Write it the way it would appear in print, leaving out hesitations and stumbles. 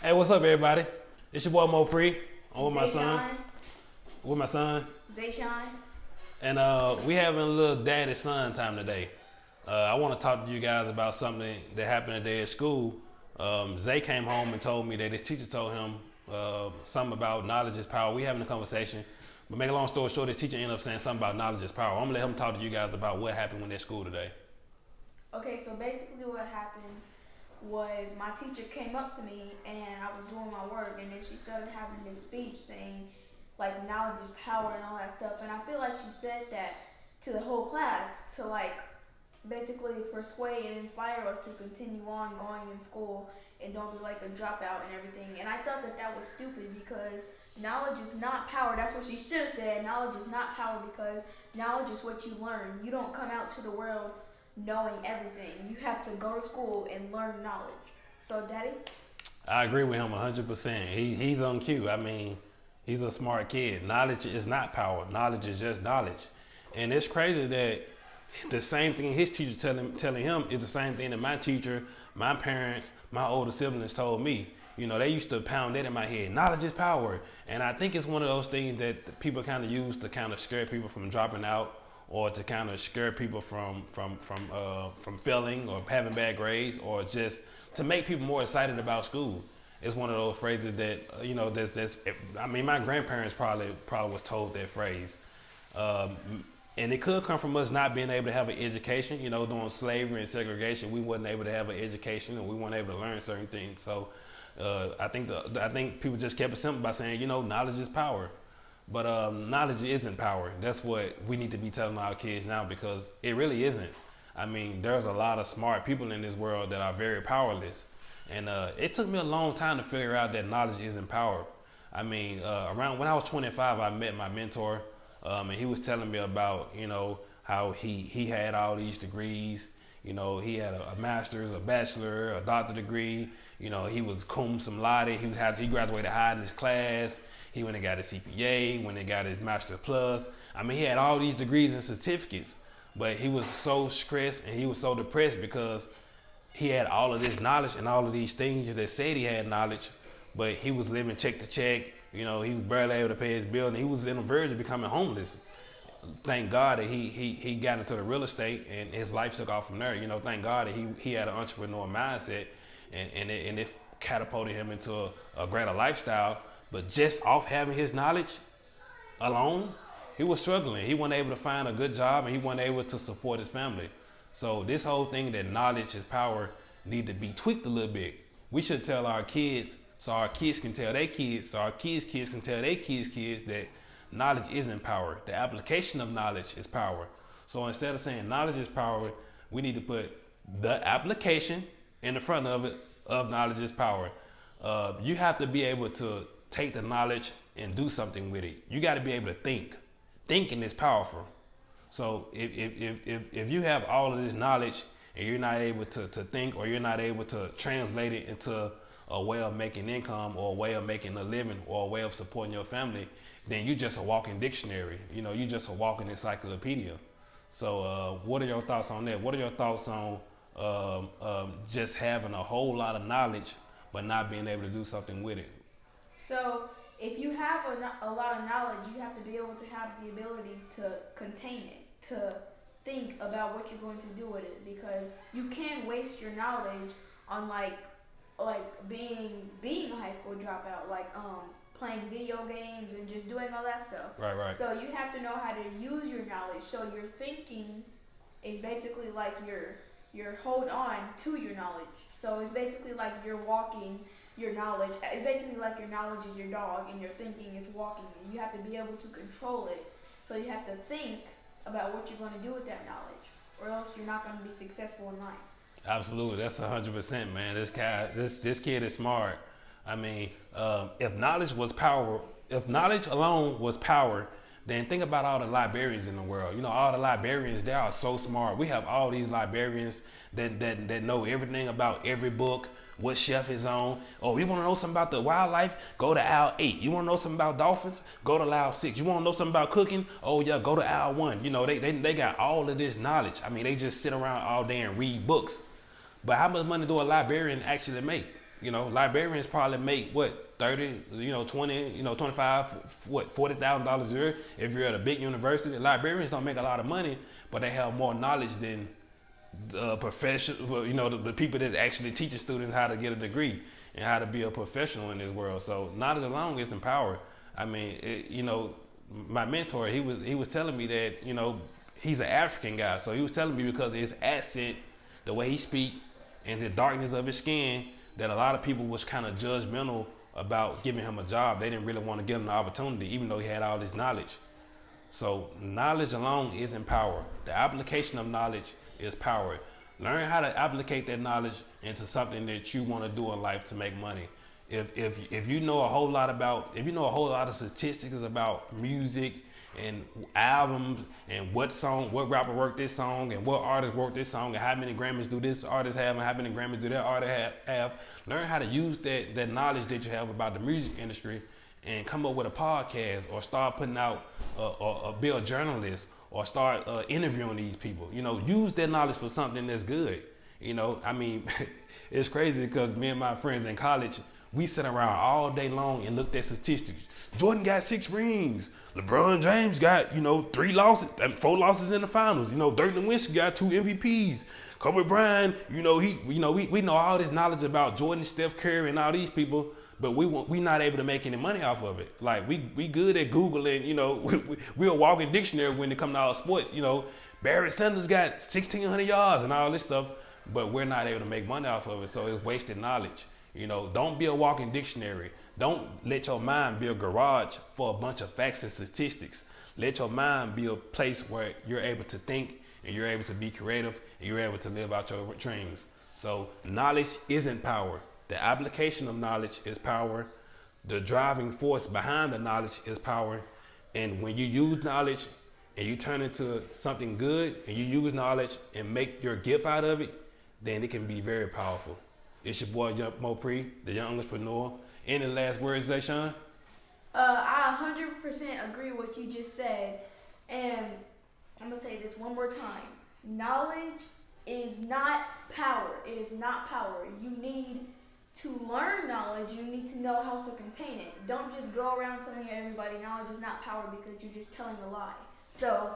Hey, what's up, everybody? It's your boy Mo Pre. I'm with my son. Zayshawn. With my son, Zayshawn. and we having a little daddy son time today. I want to talk to you guys about something that happened today at school. Zay came home and told me that his teacher told him something about knowledge is power. We having a conversation, but make a long story short, his teacher ended up saying something about knowledge is power. I'm gonna let him talk to you guys about what happened when they're at school today. Okay, so basically what happened was my teacher came up to me and I was doing my work and then she started having this speech saying like knowledge is power and all that stuff, and I feel like she said that to the whole class to like basically persuade and inspire us to continue on going in school and don't be like a dropout and everything. And I thought that that was stupid because knowledge is not power. That's what she should have said. Knowledge is not power because knowledge is what you learn. You don't come out to the world knowing everything. You have to go to school and learn knowledge. So, Daddy? I agree with him 100%. He's on cue. I mean, he's a smart kid. Knowledge is not power. Knowledge is just knowledge. And it's crazy that the same thing his teacher telling him is the same thing that my teacher, my parents, my older siblings told me. You know, they used to pound that in my head. Knowledge is power. And I think it's one of those things that people kind of use to kind of scare people from dropping out or to kind of scare people from failing or having bad grades or just to make people more excited about school. It's one of those phrases that, I mean, my grandparents probably was told that phrase. And it could come from us not being able to have an education. You know, during slavery and segregation, we wasn't able to have an education and we weren't able to learn certain things. So I think people just kept it simple by saying, you know, knowledge is power. But knowledge isn't power. That's what we need to be telling our kids now because it really isn't. I mean, there's a lot of smart people in this world that are very powerless. And it took me a long time to figure out that knowledge isn't power. I mean, around when I was 25, I met my mentor. And he was telling me about, you know, how he had all these degrees. You know, he had a master's, a bachelor, a doctorate degree. You know, he was cum laude. He graduated high in his class. He went and got his CPA, went and got his Master's Plus. I mean, he had all these degrees and certificates, but he was so stressed and he was so depressed because he had all of this knowledge and all of these things that said he had knowledge, but he was living check to check. You know, he was barely able to pay his bill and he was in the verge of becoming homeless. Thank God that he got into the real estate and his life took off from there. You know, thank God that he had an entrepreneur mindset and it catapulted him into a greater lifestyle. But just off having his knowledge alone, he was struggling. He wasn't able to find a good job and he wasn't able to support his family. So this whole thing that knowledge is power need to be tweaked a little bit. We should tell our kids so our kids can tell their kids, so our kids' kids can tell their kids that knowledge isn't power. The application of knowledge is power. So instead of saying knowledge is power, we need to put the application in the front of it of knowledge is power. You have to be able to take the knowledge and do something with it. You got to be able to think. Thinking is powerful. So if you have all of this knowledge and you're not able to think or you're not able to translate it into a way of making income or a way of making a living or a way of supporting your family, then you're just a walking dictionary. You know, you're just a walking encyclopedia. So what are your thoughts on that? What are your thoughts on just having a whole lot of knowledge but not being able to do something with it? So, if you have a lot of knowledge, you have to be able to have the ability to contain it, to think about what you're going to do with it, because you can't waste your knowledge on like being a high school dropout, like playing video games and just doing all that stuff. Right. So you have to know how to use your knowledge. So your thinking is basically like your hold on to your knowledge. So it's basically like you're walking your knowledge. It's basically like your knowledge is your dog and your thinking is walking. You have to be able to control it. So you have to think about what you're going to do with that knowledge, or else you're not going to be successful in life. Absolutely, that's 100%, man. This kid is smart. I mean, if knowledge alone was power, then think about all the librarians in the world. You know, all the librarians, they are so smart. We have all these librarians that know everything about every book, what shelf is on. Oh, you want to know something about the wildlife? Go to aisle 8. You want to know something about dolphins? Go to aisle 6. You want to know something about cooking? Oh yeah, go to aisle 1. You know, they got all of this knowledge. I mean, they just sit around all day and read books. But how much money do a librarian actually make? You know, librarians probably make what 30, 20, 25, what $40,000 a year. If you're at a big university, librarians don't make a lot of money, but they have more knowledge than professional. The people that actually teach students how to get a degree and how to be a professional in this world. So knowledge alone isn't power. I mean, my mentor, he was telling me that he's an African guy, so he was telling me because of his accent, the way he speak, and the darkness of his skin, that a lot of people was kind of judgmental about giving him a job. They didn't really want to give him the opportunity, even though he had all this knowledge. So knowledge alone isn't power. The application of knowledge is power. Learn how to applicate that knowledge into something that you want to do in life to make money. If you know a whole lot of statistics about music and albums and what rapper worked this song and what artist worked this song and how many Grammys do this artist have and how many Grammys do that artist have, learn how to use that knowledge that you have about the music industry and come up with a podcast or start putting out or be a journalist or start interviewing these people. Use that knowledge for something that's good. I mean, it's crazy because me and my friends in college, we sit around all day long and looked at statistics. Jordan got 6 rings. LeBron James got, 4 losses in the finals. Dirk Nowitzki got 2 MVPs. Kobe Bryant, we know all this knowledge about Jordan, Steph Curry, and all these people, but we not able to make any money off of it. Like we good at Googling, we a walking dictionary when it comes to all sports. Barry Sanders got 1,600 yards and all this stuff, but we're not able to make money off of it. So it's wasted knowledge. Don't be a walking dictionary. Don't let your mind be a garage for a bunch of facts and statistics. Let your mind be a place where you're able to think and you're able to be creative and you're able to live out your dreams. So knowledge isn't power. The application of knowledge is power. The driving force behind the knowledge is power. And when you use knowledge and you turn it into something good and you use knowledge and make your gift out of it, then it can be very powerful. It's your boy Mo Pre, the young entrepreneur. Any last words, Zayshawn? I 100% agree with what you just said. And I'm going to say this one more time. Knowledge is not power. It is not power. You need to learn knowledge. You need to know how to contain it. Don't just go around telling everybody knowledge is not power because you're just telling a lie. So